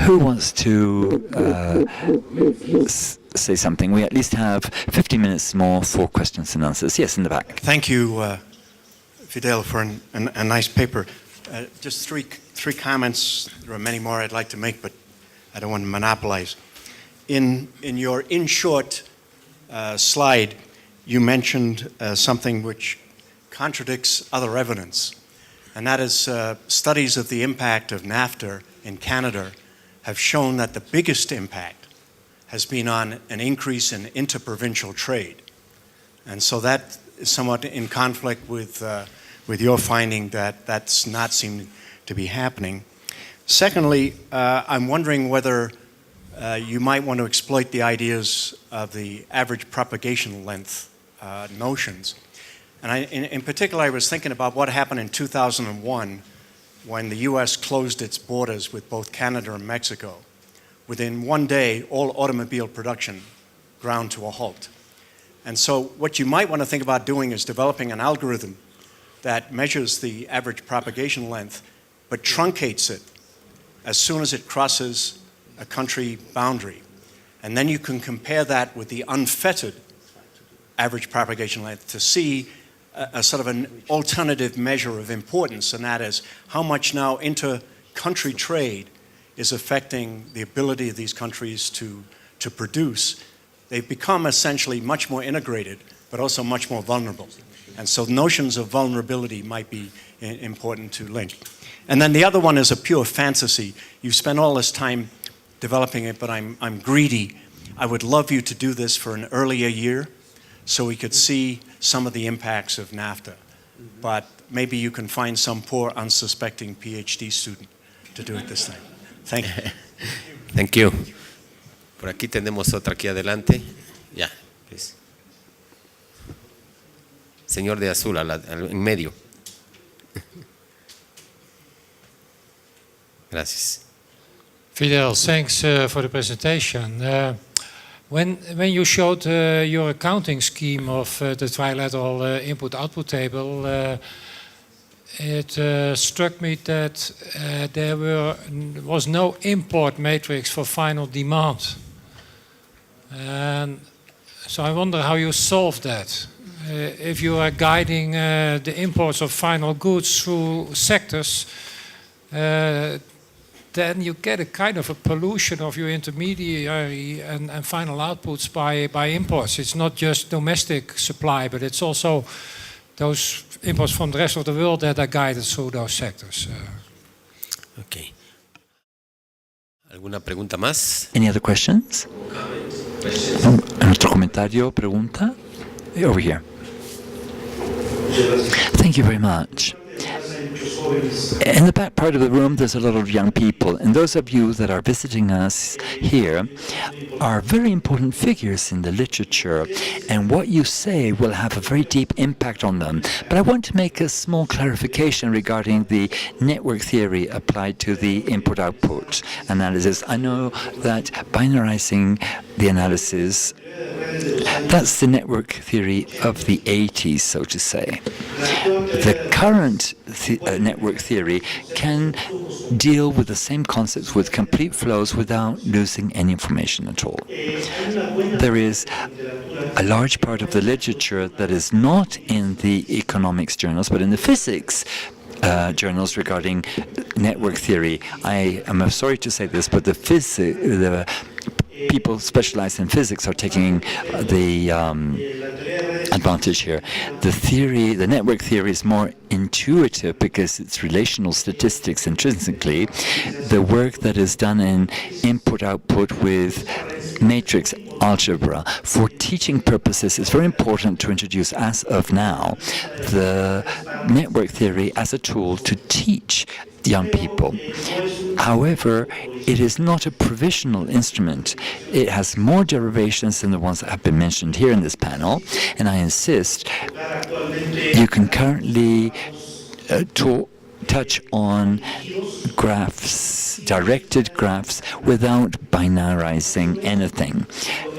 Who wants to say something? We at least have 50 minutes more for questions and answers. Yes, in the back. Thank you, Fidel, for a nice paper. Just three comments. There are many more I'd like to make, but I don't want to monopolize. In your short slide, you mentioned something which contradicts other evidence, and that is studies of the impact of NAFTA in Canada have shown that the biggest impact has been on an increase in interprovincial trade. And so that is somewhat in conflict with your finding that that's not seeming to be happening. Secondly, I'm wondering whether you might want to exploit the ideas of the average propagation length notions. And in particular, I was thinking about what happened in 2001 when the U.S. closed its borders with both Canada and Mexico. Within one day, all automobile production ground to a halt. And so what you might want to think about doing is developing an algorithm that measures the average propagation length, but truncates it as soon as it crosses a country boundary. And then you can compare that with the unfettered average propagation length to see a sort of an alternative measure of importance, and that is how much now inter-country trade is affecting the ability of these countries to produce. They've become essentially much more integrated, but also much more vulnerable. And so notions of vulnerability might be important to link. And then the other one is a pure fantasy. You've spent all this time developing it, but I'm greedy. I would love you to do this for an earlier year so we could see some of the impacts of NAFTA. But maybe you can find some poor, unsuspecting PhD student to do it this time. Thank you. Thank you. Por aquí tenemos otra aquí adelante. Ya, please. Señor de azul, en medio. Gracias. Fidel, thanks for the presentation. When you showed your accounting scheme of the trilateral input-output table, it struck me that there was no import matrix for final demand. And so I wonder how you solve that. If you are guiding the imports of final goods through sectors, then you get a kind of a pollution of your intermediary and final outputs by imports. It's not just domestic supply, but it's also those imports from the rest of the world that are guided through those sectors. Okay. ¿Alguna pregunta más? Any other questions? ¿Nuestro comentario, pregunta? Over here. Thank you very much. In the back part of the room, there's a lot of young people, and those of you that are visiting us here are very important figures in the literature, and what you say will have a very deep impact on them. But I want to make a small clarification regarding the network theory applied to the input-output analysis. I know that binarizing the analysis, that's the network theory of the 80s, so to say. The current network theory can deal with the same concepts with complete flows without losing any information at all. There is a large part of the literature that is not in the economics journals, but in the physics journals regarding network theory. I am sorry to say this, but the people specialized in physics are taking the advantage here. The network theory is more intuitive because it's relational statistics intrinsically. The work that is done in input-output with matrix algebra for teaching purposes, it's very important to introduce, as of now, the network theory as a tool to teach young people. However, it is not a provisional instrument. It has more derivations than the ones that have been mentioned here in this panel, and I insist you can currently touch on graphs, directed graphs, without binarizing anything.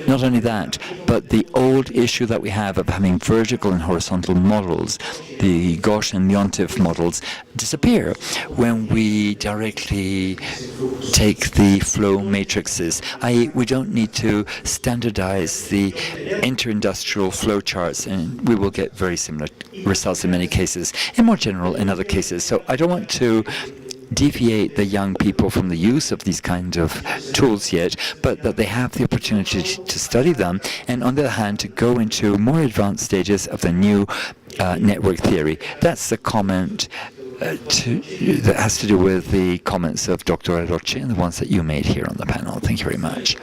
Not only that, but the old issue that we have of having vertical and horizontal models, the Gauche and Leontief models, disappear when we directly take the flow matrices, i.e. we don't need to standardize the inter-industrial flow charts, and we will get very similar results in many cases, and more general in other cases. So I don't want to deviate the young people from the use of these kind of tools yet, but that they have the opportunity to study them, and on the other hand to go into more advanced stages of the new network theory. That's the comment that has to do with the comments of Dr. Aroche and the ones that you made here on the panel. Thank you very much.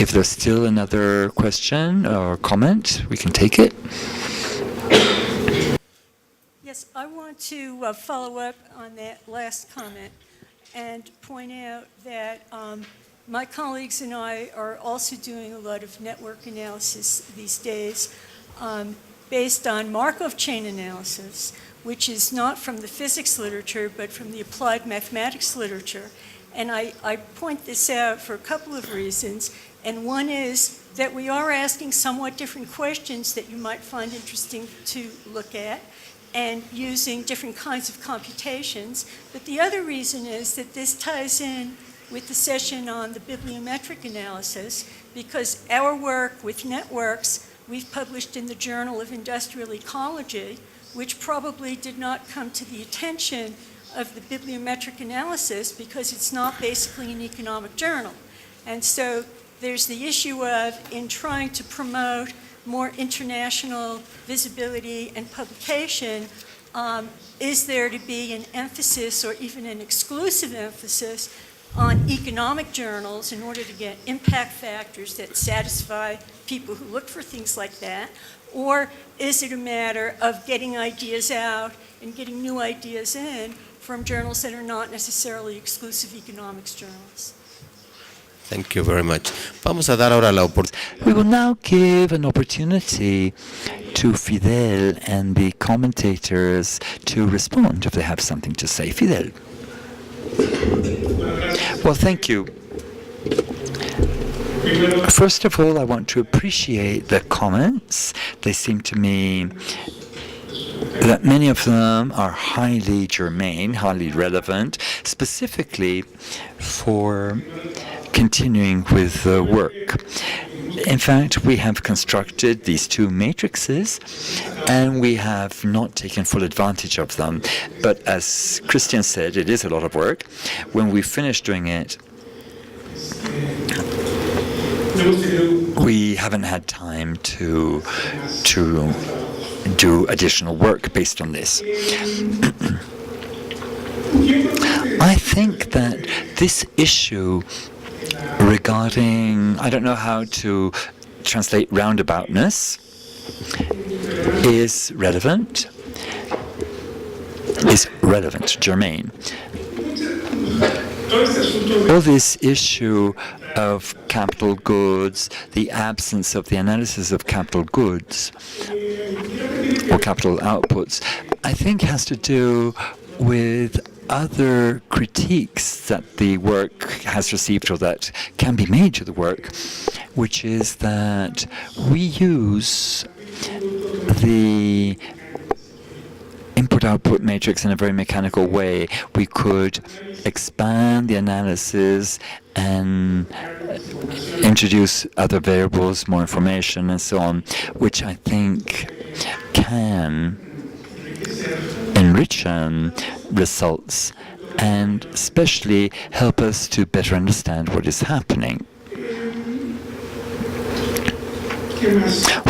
If there's still another question or comment, we can take it. Yes, I want to follow up on that last comment and point out that my colleagues and I are also doing a lot of network analysis these days based on Markov chain analysis, which is not from the physics literature, but from the applied mathematics literature. And I point this out for a couple of reasons. And one is that we are asking somewhat different questions that you might find interesting to look at, and using different kinds of computations. But the other reason is that this ties in with the session on the bibliometric analysis, because our work with networks we've published in the Journal of Industrial Ecology, which probably did not come to the attention of the bibliometric analysis because it's not basically an economic journal. And so there's the issue of, in trying to promote more international visibility and publication, is there to be an emphasis or even an exclusive emphasis on economic journals in order to get impact factors that satisfy people who look for things like that? Or is it a matter of getting ideas out and getting new ideas in from journals that are not necessarily exclusive economics journals? Thank you very much. Vamos a dar ahora la oportunidad. We will now give an opportunity to Fidel and the commentators to respond if they have something to say. Fidel. Well, thank you. First of all, I want to appreciate the comments. They seem to me that many of them are highly germane, highly relevant, specifically for continuing with the work. In fact, we have constructed these two matrices, and we have not taken full advantage of them. But as Christian said, it is a lot of work. When we finish doing it, we haven't had time to do additional work based on this. I think that this issue regarding, I don't know how to translate roundaboutness, is relevant, germane. All this issue of capital goods, the absence of the analysis of capital goods or capital outputs, I think has to do with other critiques that the work has received or that can be made to the work, which is that we use the input-output matrix in a very mechanical way. We could expand the analysis and introduce other variables, more information, and so on, which I think can enrich results and especially help us to better understand what is happening.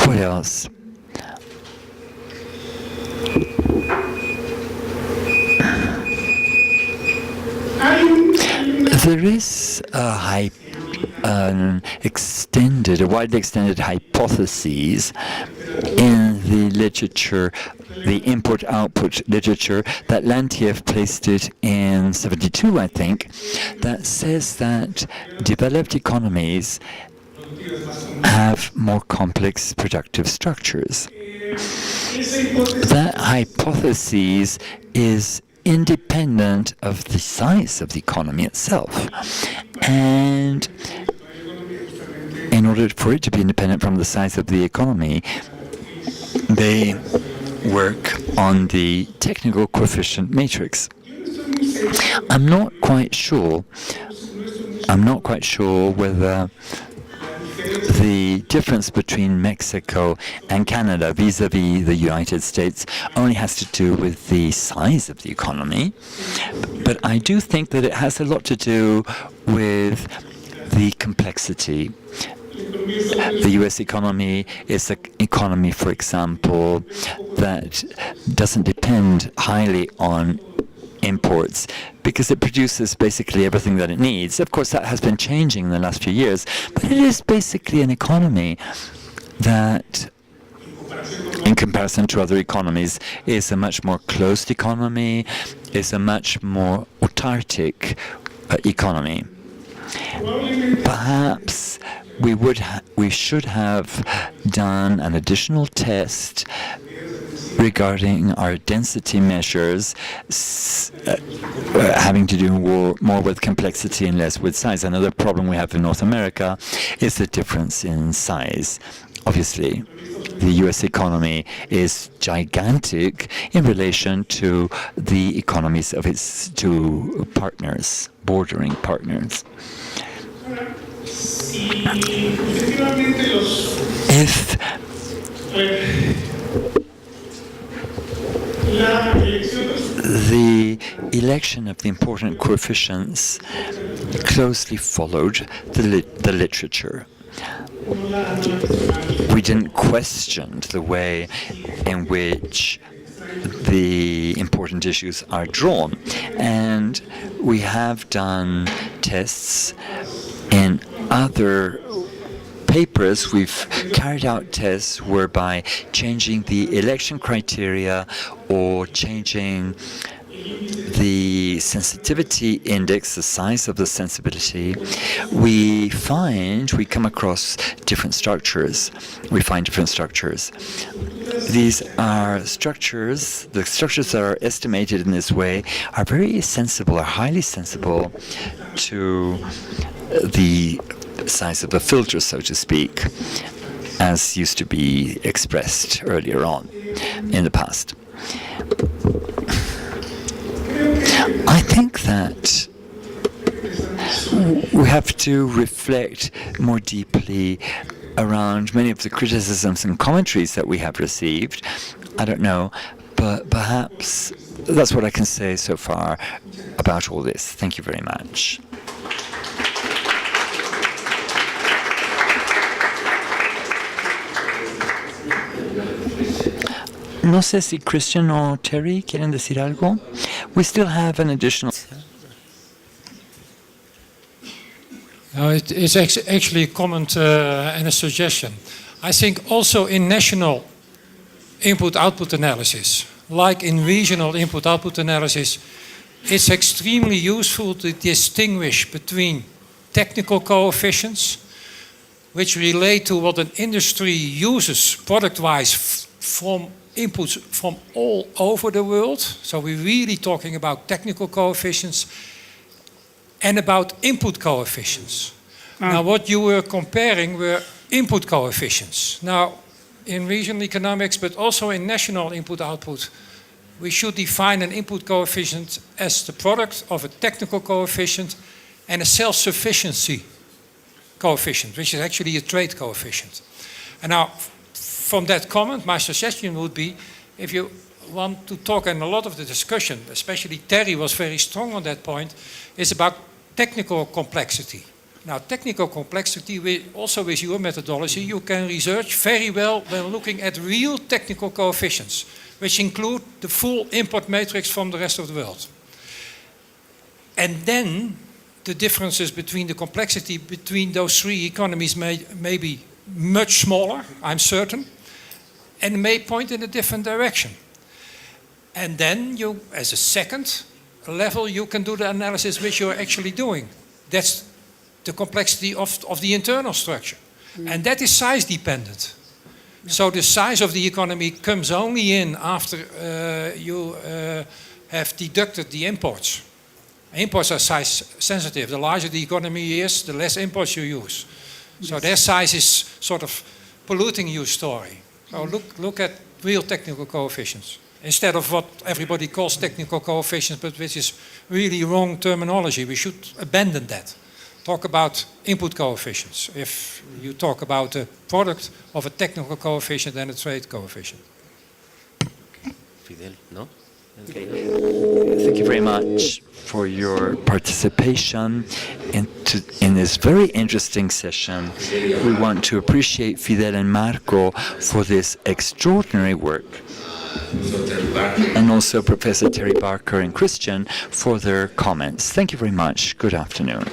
What else? There is a a widely extended hypothesis in the literature, the import-output literature, that Lantiev placed it in 72, I think, that says that developed economies have more complex productive structures. That hypothesis is independent of the size of the economy itself. And in order for it to be independent from the size of the economy, they work on the technical coefficient matrix. I'm not quite sure whether the difference between Mexico and Canada vis-a-vis the United States only has to do with the size of the economy, but I do think that it has a lot to do with the complexity. The U.S. economy is an economy, for example, that doesn't depend highly on imports because it produces basically everything that it needs. Of course, that has been changing in the last few years, but it is basically an economy that, in comparison to other economies, is a much more closed economy, is a much more autarkic economy. Perhaps we should have done an additional test regarding our density measures, having to do more with complexity and less with size. Another problem we have in North America is the difference in size. Obviously, the U.S. economy is gigantic in relation to the economies of its two partners, bordering partners. If the election of the important coefficients closely followed the literature. We didn't question the way in which the important issues are drawn. And we have done tests in other papers. We've carried out tests whereby changing the election criteria or changing the sensitivity index, the size of the sensibility, we come across different structures. We find different structures. These are structures, the structures that are estimated in this way are very sensible, are highly sensible to the size of the filter, so to speak, as used to be expressed earlier on in the past. I think that we have to reflect more deeply around many of the criticisms and commentaries that we have received. I don't know, but perhaps that's what I can say so far about all this. Thank you very much. No sé si Christian or Terry quieren decir algo. We still have an additional... No, it's actually a comment and a suggestion. I think also in national input-output analysis, like in regional input-output analysis, it's extremely useful to distinguish between technical coefficients, which relate to what an industry uses product-wise from inputs from all over the world. So we're really talking about technical coefficients and about input coefficients. Now what you were comparing were input coefficients. Now in regional economics, but also in national input-output, we should define an input coefficient as the product of a technical coefficient and a self-sufficiency coefficient, which is actually a trade coefficient. And now, from that comment, my suggestion would be, if you want to talk, and a lot of the discussion, especially Terry was very strong on that point, is about technical complexity. Now, technical complexity, also with your methodology, you can research very well when looking at real technical coefficients, which include the full import matrix from the rest of the world. And then the differences between the complexity between those three economies may be much smaller, I'm certain, and may point in a different direction. And then you, as a second level, you can do the analysis which you're actually doing. That's the complexity of the internal structure. And that is size dependent. So the size of the economy comes only in after you have deducted the imports. Imports are size sensitive. The larger the economy is, the less imports you use. So their size is sort of polluting your story. So look at real technical coefficients, instead of what everybody calls technical coefficients, but which is really wrong terminology. We should abandon that. Talk about input coefficients. If you talk about a product of a technical coefficient and a trade coefficient. Fidel, no? Okay. Thank you very much for your participation in this very interesting session. We want to appreciate Fidel and Marco for this extraordinary work, and also Professor Terry Barker and Christian for their comments. Thank you very much. Good afternoon.